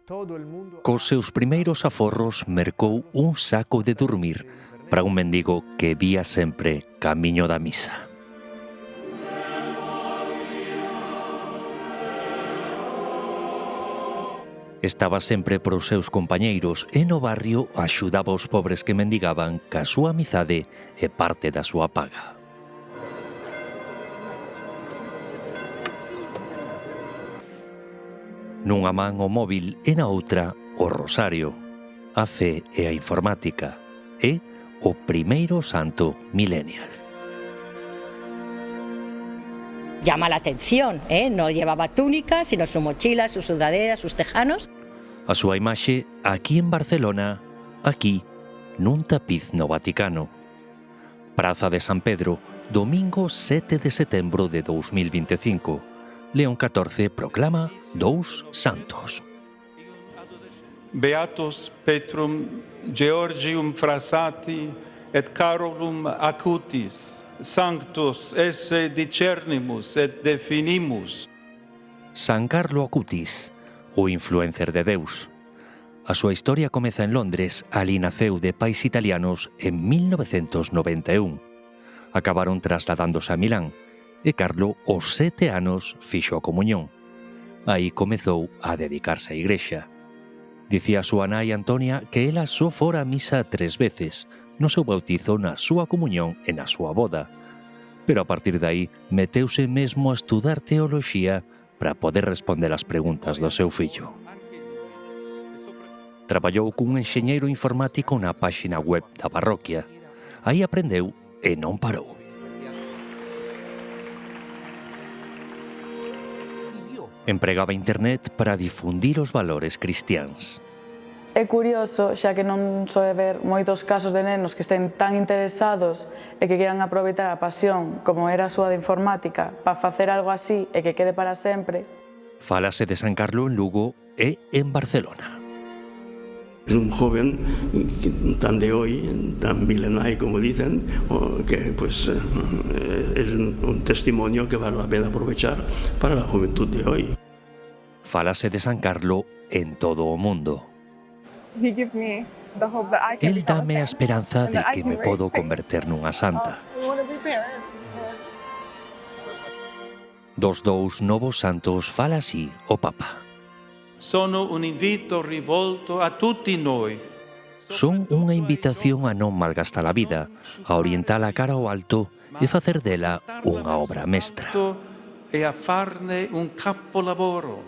Cos seus primeiros aforros mercou un saco de dormir para un mendigo que vía sempre camiño da misa. Estaba sempre pros seus compañeiros e no barrio axudaba os pobres que mendigaban ca súa amizade e parte da súa paga. Nunha man o móvil e na outra o rosario, a fe e a informática e o primeiro santo millennial. Llama la atención, no llevaba túnica, sino su mochila, sus sudaderas, sus tejanos. A súa imaxe aquí en Barcelona, aquí, nun tapiz no Vaticano. Praza de San Pedro, domingo 7 de setembro de 2025. León XIV proclama 2 santos. Beatus Petrum Georgium Frassati et Carolum Acutis, Sanctus esse discernimus et definimus. San Carlo Acutis, o influencer de Deus. A súa historia comeza en Londres, ali naceu de pais italianos en 1991. Acabaron trasladándose a Milán, e Carlo, aos 7 anos, fixo a comuñón. Aí comezou a dedicarse á igrexa. Dicía a súa nai Antonia que ela só fora a misa 3 veces, no seu bautizo, na súa comuñón e na súa boda. Pero a partir de aí meteuse mesmo a estudar teoloxía para poder responder as preguntas do seu fillo. Traballou cun enxeñeiro informático na páxina web da parroquia. Aí aprendeu e non parou. Empregaba internet para difundir os valores cristiáns. É curioso, xa que non soe ver moitos casos de nenos que estén tan interesados e que quieran aproveitar a pasión como era a súa de informática para facer algo así e que quede para sempre. Fálase de San Carlo en Lugo e en Barcelona. Es un joven tan de hoy, tan milenario como dicen, que pues es un testimonio que vale la pena aprovechar para la juventud de hoy. Fálase de San Carlo en todo o mundo. El dame a esperanza de que me podo converter nunha santa. Dos 2 novos santos fala así o Papa. Sono un invito rivolto a tutti noi. Son unha invitación a non malgastar a vida, a orientar a cara ao alto e facer dela unha obra mestra. E a farne un capolavoro.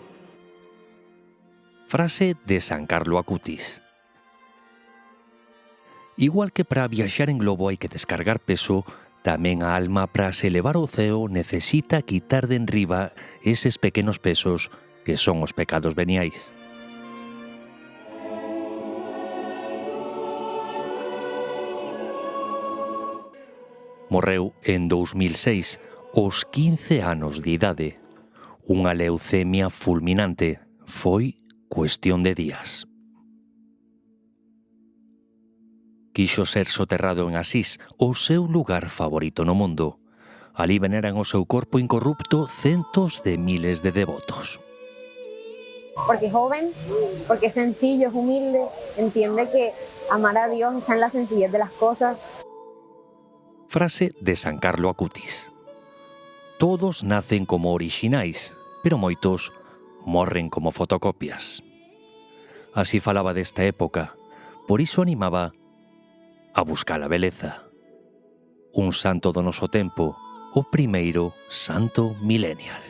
Frase de San Carlo Acutis. Igual que para viaxar en globo hai que descargar peso, tamén a alma para se elevar ao ceo necesita quitar de enriba eses pequenos pesos que son os pecados veniais. Morreu en 2006, aos 15 anos de idade. Unha leucemia fulminante. Foi cuestión de días. Quixo ser soterrado en Asís, o seu lugar favorito no mundo. Alí veneran o seu corpo incorrupto centos de miles de devotos. Porque es joven, porque es sencillo, es humilde, entiende que amar a Dios está en la sencillez de las cosas. Frase de San Carlo Acutis. Todos nacen como orixinais, pero moitos morren como fotocopias. Así falaba desta época, por iso animaba a buscar a beleza. Un santo do noso tempo, o primeiro santo millennial.